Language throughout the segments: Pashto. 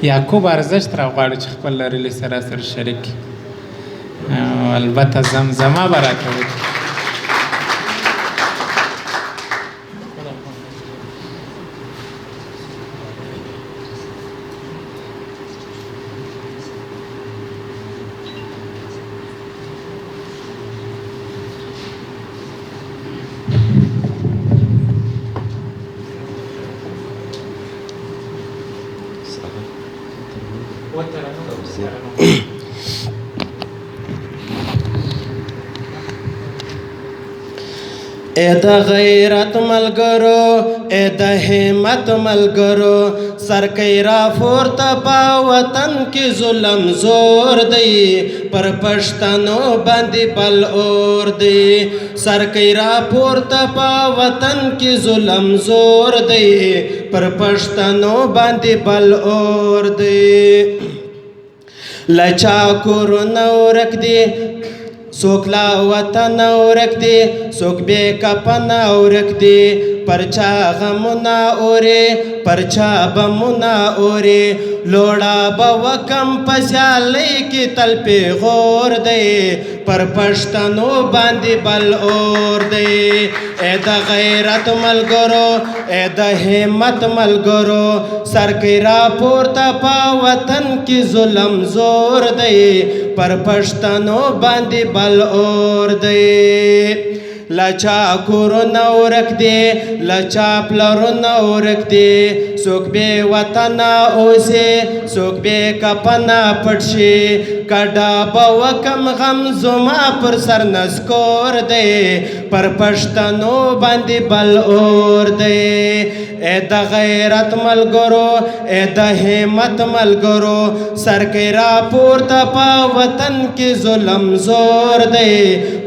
یعقوب ارزښت راغواړو چې خپل لرلي سره سره شریک کړي. او البته زمزمه به راته وکړي. اے د غیرت ملګرو، اے د همت ملګرو، سر کوي را پورته په وطن کې ظلم زور دی، پر پښتنو باندې بل اور دی. سر کوي را پورته په وطن کې ظلم زور دی، پر پښتنو باندې بل اور دی. لچا کورونه ورک دی، څوک لا وطن ورک دی، څوک بې کفنه ورک دی. پرچا غمونه اورې، پرچا بمونه اورې، لوړه به وکم په سیالۍ کې تل پیغور دی، پر پښتنو باندې بل اور دی. اے د غیرت ملګرو، اے د همت ملګرو، سر کوي را پورته په وطن کې ظلم زور دی، پر پښتنو باندې بل اور دی. لچا کورونه ورک دی، لچا پلرونه ورک دی، څوک بې وطنه اوسې، څوک بې کفنه پټ شي. کډه به وکم غم زما پر سر نسکور دی، پر پښتنو باندې بل اور دی. اے د غیرت ملګرو، اے د همت ملګرو، سر کوي را پورته په وطن کې ظلم زور دی،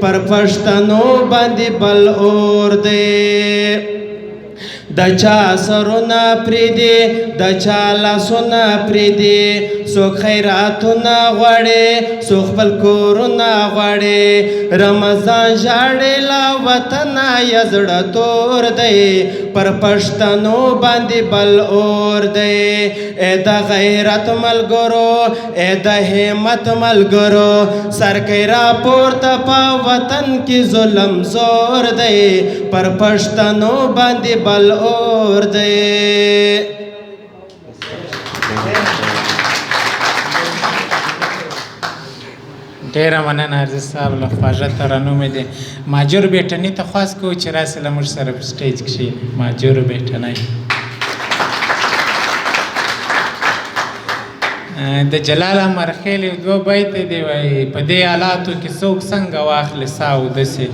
پر پښتنو باندې بل اور دی. د چا سرونه پریدي، د چا لاسونه پریدي، څوک خیراتونه غواړي، څوک خپل کورونه غواړي. رمضان ژاړي له وطنه یې زړه تور دی، پر پښتنو باندې بل اور دی. اے د غیرت ملګرو، اے د همت ملګرو، سر کوي را پورته په وطن کې ظلم زور دی، پر پښتنو باندې بل اور دی. ډېره مننه عزیز صاحب له خواږه ترانو مې دی. ماجور بیټني ته خواست کوو چې راسې له موږ سره په سټیج کښېني. ماجور بیټنی د جلال امرخیل یو دوه بیته دی، وایي په دې حالاتو کې څوک څنګه واخلي ساه اودسې،